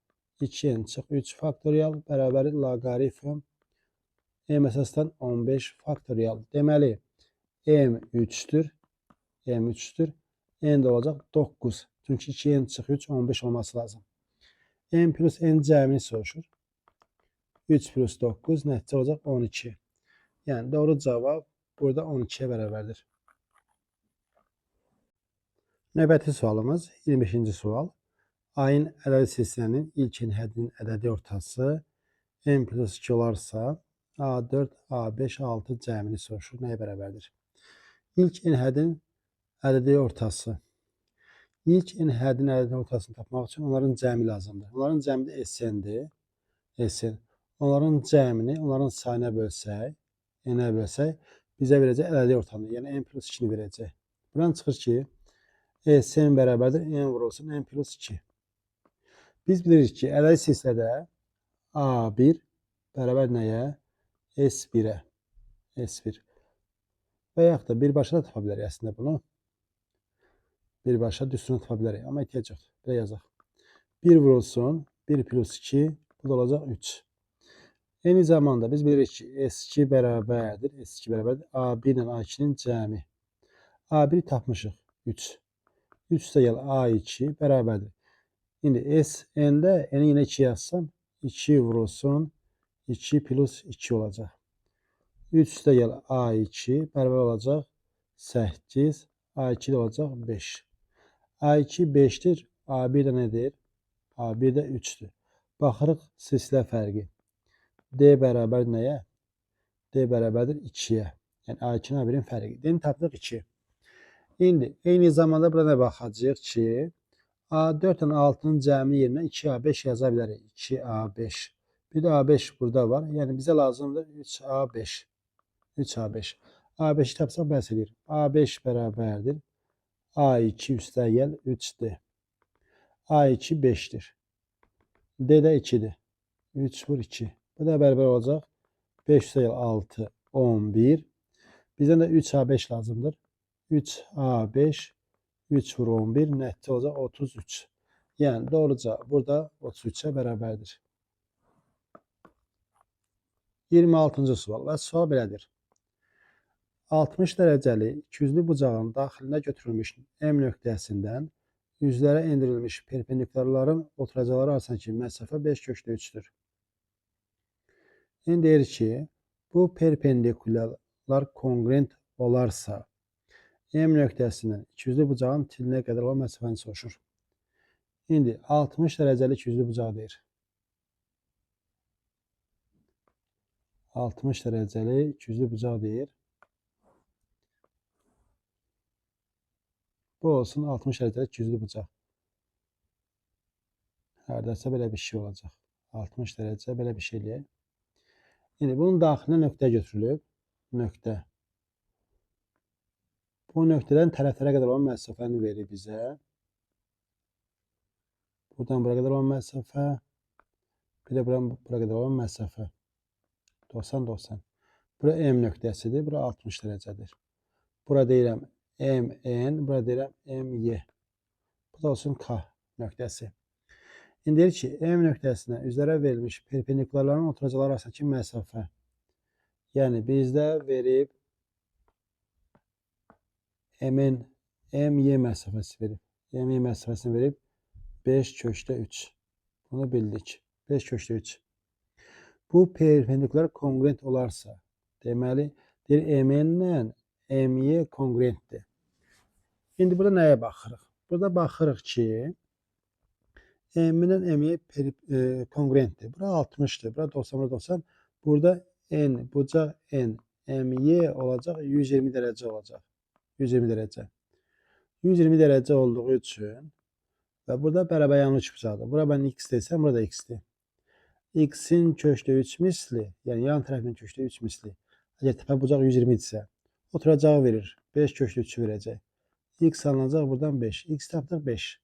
2n çıx 3 faktorial bərabərdir loqaritm M əsasdan 15 faktorial. Deməli, M 3'tür. M 3'tür. N də olacaq 9. Çünki 2n çıx 3 15 olması lazım. M plus N cəmini soruşur. 3 plus 9 nəticə olacaq 12. Yəni doğru cavab burada 12'ye bərabərdir. Növbəti sualımız 25-ci sual. Ayın ədədi silsiləsinin ilkin həddinin ədədi ortası n plus 2 olarsa, A4, A5, A6 cəmini soruşur. Nəyə bərabərdir? İlk n hədin ədədi ortası. İlk n hədin ədədi ortasını tapmaq üçün onların cəmi lazımdır. Onların cəmi də SN-dir. SN. Onların cəmini, onların sayına bölsək, n-ə bölsək, bizə verəcək ədədi ortanı. Yəni n plus 2-ni verəcək. Buradan çıxır ki, SN bərabərdir n vurulsun n plus 2. Biz bilirik ki, ədədi silsilədə A1 bərabər nəyə? S1-ə. S1. Və yaxud da birbaşa da tapa bilərik əslində bunu. Birbaşa düzsünü tapa bilərik. Amma ehtiyac yoxdur. Belə yazaq. 1 vurulsun. 1 plus 2. Bu da olacaq 3. Eyni zamanda biz bilirik ki, S2 bərabərdir. S2 bərabərdir. A1 ilə A2-nin cəmi. A1 tapmışıq. 3. 3 də gəl A2 bərabərdir. İndi SN-də n-i yenə 2 yazsam 2 vurulsun 2 plus 2 olacaq. 3 də gəl A2 bərabər olacaq 8. A2 də olacaq 5. A2 5-dir. A1 də nədir? A1 də 3-dür. Baxırıq silsilə fərqi. D bərabər nəyə? D bərabərdir 2-yə. Yəni A2-nin A1-in fərqi. D-ni tapdıq 2. İndi eyni zamanda burada baxacağıq ki, A4 ilə 6-nın cəmi yerinə 2A5 yaza bilərik. 2A5. Bir də A5 burada var. Yəni bizə lazımdır 3A5. 3A5. A5-i tapsaq bəhs edir. A5 bərabərdir. A2 üstəgəl 3D. A2 5-dir. D də 2-dir. 3 vur 2. Bu da bərabər olacaq. 5 üstəgəl 6, 11. Bizdən də 3A5 lazımdır. 3A5, 3 vur 11, nəticə olacaq 33. Yəni doğru cavab burada 33-ə bərabərdir. 26-cı sual və sual belədir. 60 dərəcəli ikiyüzlü bucağın daxilinə götürülmüş M nöqtəsindən üzlərə endirilmiş perpendikularların oturacaqları arasındakı məsafə 5/3-dür. İndi deyir ki, bu perpendikularlar kongruent olarsa, M nöqtəsindən ikiyüzlü bucağın tilinə qədər olan məsafəni soruşur. İndi 60 dərəcəli ikiyüzlü bucaq deyir. 60 dərəcəli ikiyüzlü bucaq deyir. Bu olsun 60 dərəcəli ikiyüzlü bucaq. Hərdəsə belə bir şey olacaq. 60 dərəcə belə bir şey eləyək. İndi bunun daxilinə nöqtə götürülüb. Nöqtə. Bu nöqtədən tərəflərə qədər olan məsafəni verir bizə. Buradan bura qədər olan məsafə. Bir də bura qədər olan məsafə. 90-90. Bura M nöqtəsidir. Bura 60 dərəcədir. Bura deyirəm MN. Bura deyirəm MY. Bu da olsun K nöqtəsi. İndi deyir ki, M nöqtəsinə üzərə verilmiş perpendikularların oturacaqları arasındakı məsafə. Yəni bizdə verib MY məsafəsi verib. MY məsafəsini verib 5/3. Bunu bildik. 5/3. Bu perpendikular kongruent olarsa, deməli, deyir MN ilə MY kongruentdir. İndi burada nəyə baxırıq? Burada baxırıq ki, M-dən M-yə kongruentdir. Bura 60'dır. Bura 90, bura 90. Burada N, bucaq N, M-Y olacaq. 120 dərəcə olacaq. 120 dərəcə. 120 dərəcə olduğu üçün və burada bərabər yanlı üçbucaqdır. Bura mən X desəm, burada X-dir. X-in köşdə 3 misli, yəni yan tərəfinin köşdə 3 misli. Əgər təpə bucaq 120 isə, oturacağı verir. 5/3'ü verəcək. X alınacaq buradan 5. X tapdıq 5.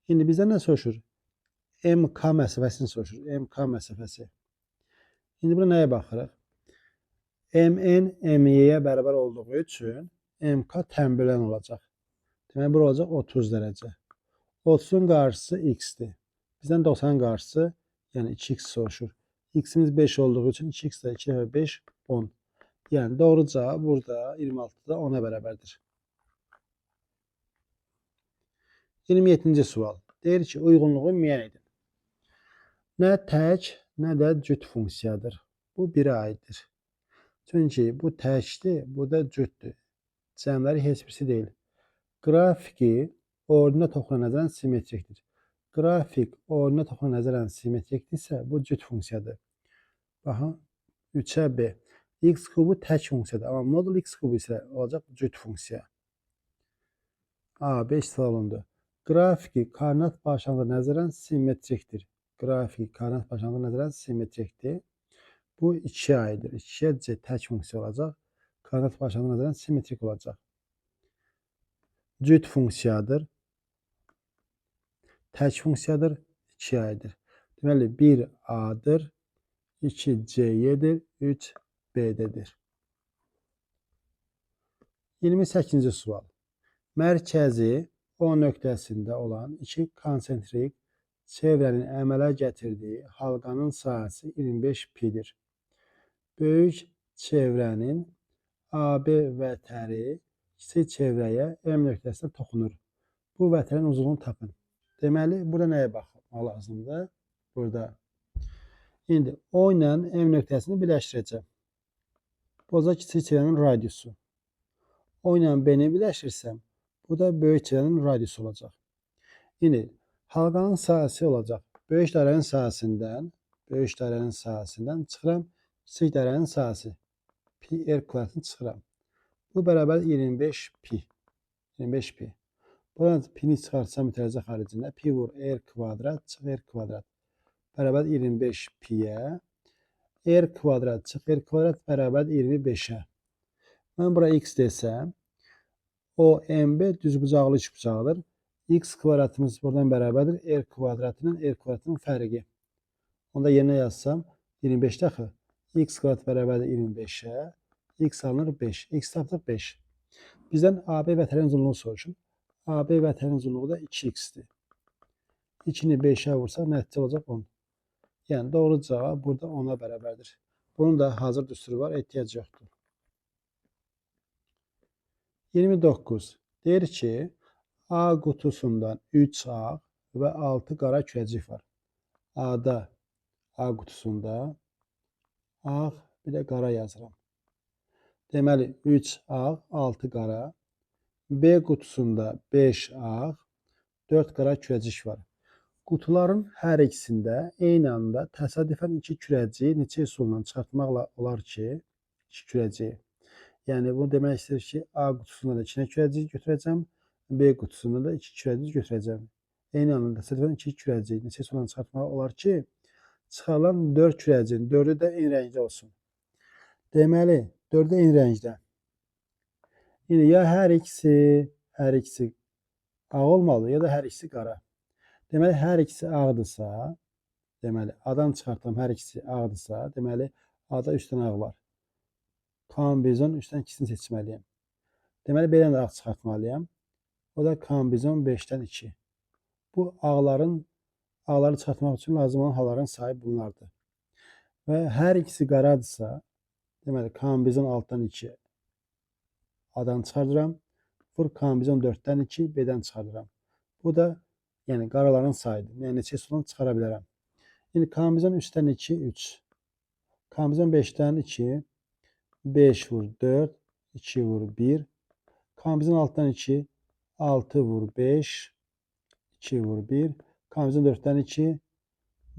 İndi bizdən nə soruşur? MK məsafəsini soruşur. MK məsafəsi. İndi bura nəyə baxırıq? MN MY-yə bərabər olduğu üçün MK tənbölən olacaq. Deməli, bura olacaq 30 dərəcə. 30'un qarşısı X-dir. Bizdən 90'ın qarşısı, yəni 2X soruşur. X-imiz 5 olduğu üçün 2X də 2 və 5, 10. Yəni doğru cavab burada 26'da 10'a bərabərdir. 27-ci sual. Deyir ki, uyğunluğu müəyyən edin. Nə tək, nə də cüt funksiyadır. Bu birə aiddir. Çünki bu təkdir, bu da cütdür. Cəmləri heç birisi deyil. Qrafiki ordinat oxuna nəzərən simmetrikdir. Qrafik ordinat oxuna nəzərən simmetrikdirsə, bu cüt funksiyadır. Baxın, 3'ə B. X kubu tək funksiyadır. Amma modul X kubu isə olacaq cüt funksiya. A, B istifadə olundu. Qrafiki koordinat başlanğıcı nəzərən simmetrikdir. Qrafiki koordinat başlanğıcı nəzərən simmetrikdir. Bu 2'ye aiddir. 2'ye C tək funksiya olacaq. Koordinat başlanğıcı nəzərən simmetrik olacaq. Cüt funksiyadır. Tək funksiyadır. 2'ye aiddir. Deməli 1 A'dır. 2 C'yedir. 3 B'dedir. 28. sual. Mərkəzi O nöqtəsində olan iki konsentrik çevrənin əmələ gətirdiyi halqanın sahəsi 25 pi'dir. Böyük çevrənin AB vətəri kiçik çevrəyə M nöqtəsində toxunur. Bu vətərin uzunluğunu tapın. Deməli, burada nəyə baxmaq lazımdır? Burada. İndi O ilə M nöqtəsini birləşdirəcəm. Bu da kiçik çevrənin radiusu. O ilə B-ni birləşdirsəm, bu da böyük çevrənin radiusu olacaq. İndi halqanın sahəsi olacaq. Böyük dairənin sahəsindən çıxıram kiçik dairənin sahəsi. Pi R kvadratını çıxıram. Bu bərabər 25 pi. 25 pi. Buradan pi-ni çıxarsam mütərizə xaricində. Pi vur R kvadrat çıx R kvadrat. Bərabər 25 pi'yə. R kvadrat çıx R kvadrat bərabər 25'ə. Mən bura x desəm, o MB düzbucaqlı üçbucaqdır. X kvadratımız buradan bərabərdir. R kvadratının R kvadratının fərqi. Onda yerinə yazsam 25'də axı. X kvadrat bərabərdir 25'ə. X alınır 5. X tapdıq 5. Bizdən AB vətərin uzunluğunu soruşur. AB vətərin uzunluğu da 2x'dir. 2'ni 5'ə vursaq nəticə olacaq 10. Yəni doğru cavab burada 10'a bərabərdir. Bunun da hazır düsturu var, ehtiyac yoxdur. 29. Deyir ki, A qutusundan 3 ağ və 6 qara kürəcik var. A qutusunda ağ, bir də qara yazıram. Deməli, 3 ağ, 6 qara. B qutusunda 5 ağ, 4 qara kürəcik var. Qutuların hər ikisində eyni anda təsadüfən 2 kürəciyi neçə üsulla çıxartmaqla olar ki, 2 kürəciyi. Yəni, bunu demək istəyir ki, A qutusunda da 2 kürəcik götürəcəm, B qutusunda da 2 kürəcik götürəcəm. Eyni anda təsadüfən 2 kürəciyi neçə üsulla çıxartmaq olar ki, çıxarılan 4 kürəciyin 4'ü də eyni rəngdə olsun. Deməli, 4'ü eyni rəngdə. Yəni, ya hər ikisi ağ olmalı, ya da hər ikisi qara. Deməli, hər ikisi ağdırsa, deməli, A'dan çıxartılan hər ikisi ağdırsa, deməli, A'da 3 dənə ağ var. Kombinezon 3'dən 2'sini seçməliyəm. Deməli, B-dən də ağ çıxartmalıyam. O da kombinezon 5'dən 2. Bu ağları çıxartmaq üçün lazım olan halların sayı bunlardır. Və hər ikisi qaradırsa, deməli, kombinezon 6'dan 2 A'dan çıxardıram. Vur kombinezon 4'dən 2 B-dən çıxardıram. Bu da yəni qaraların sayıdır. Yəni neçə üsulla çıxara bilərəm. İndi kombinezon 3'dən 2 3. Kombinezon 5'dən 2 5 vur 4, 2 vur 1. Kombinezon 6'dan 2, 6 vur 5, 2 vur 1. Kombinezon 4'ten 2,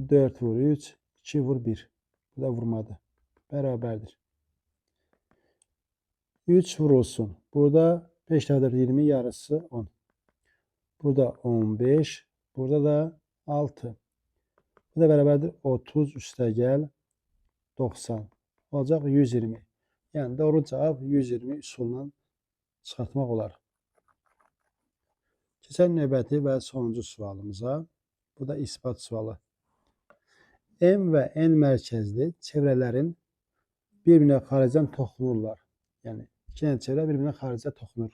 4 vur 3, 2 vur 1. Bu da vurmadı. Beraberdir. 3 vurulsun. Burada 5 daha 4, 20, yarısı 10. Burada 15, burada da 6. Bu da beraberdir. 30 üstə gəl 90. Olacaq 120. Yəni doğru cavab 120 üsulla çıxartmaq olar. Keçək növbəti və sonuncu sualımıza. Bu da isbat sualı. M və N mərkəzli çevrələrin bir-birinə xaricdən toxunurlar. Yəni iki dənə çevrə bir-birinə xaricdə toxunur.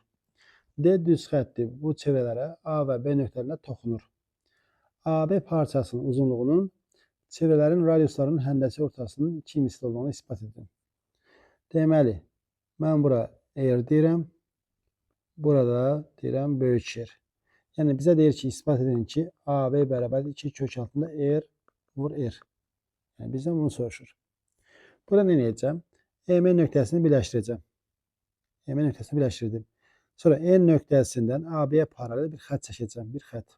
D düz xətti bu çevrələrə A və B nöqtələrində toxunur. AB parçasının uzunluğunun çevrələrin radiuslarının həndəsi ortasının 2 misli olduğunu isbat edin. Deməli, mən bura R deyirəm, burada deyirəm böyük R. Yəni bizə deyir ki, isbat edin ki, AB bərabər 2 kök altında R vur R. Yəni bizdən bunu soruşur. Burada nə edəcəm? M nöqtəsini birləşdirəcəm. M nöqtəsini birləşdirdim. Sonra N nöqtəsindən AB-yə paralel bir xətt çəkəcəm. Bir xətt.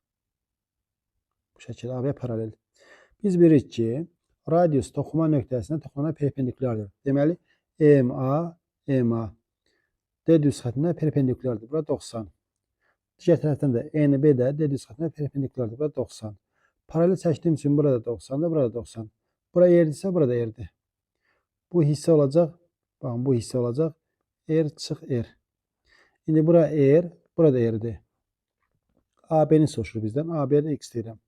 Bu şəkildə AB-yə paralel. Biz bilirik ki, Radius toxunma nöqtəsinə toxunana perpendikulyardır. Deməli, MA D düz xəttinə perpendikulyardır. Bura 90. Digər tərəfdən də NB də D düz xəttinə perpendikulyardır. Bura 90. Paralel çəkdiyim üçün burada 90-dır, burada 90. Bura yerdirsə, burada yerdir. Bu hissə olacaq, baxın, bu hissə olacaq R çıx R. İndi bura R, burada yerdir. AB-ni soruşur bizdən. AB-yə də X deyirəm.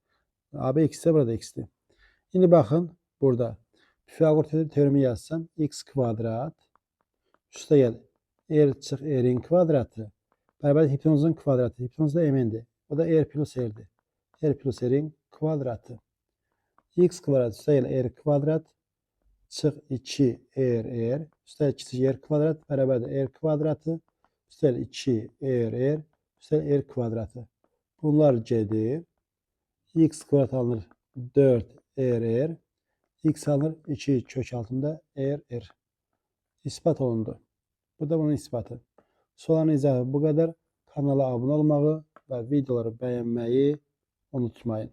AB X-isə burada X-dir. İndi baxın, burada Pifaqor teoremi yazsam, X kvadrat üstə gəl R çıx R-in kvadratı bərabər hipotenuzun kvadratı. Hipotenuz da MN-dir. O da R plus R-dir. R plus R-in kvadratı. X kvadrat üstə gəl R kvadrat çıx 2 R üstə kiçik R kvadrat bərabərdir R kvadratı üstə 2 R üstə R kvadratı. Bunlar gedir. X kvadrat alınır 4 R. X alınır 2 kök altında R. İspat olundu. Bu da bunun ispatı. Soruların izahı bu qədər. Kanala abunə olmağı və videoları bəyənməyi unutmayın.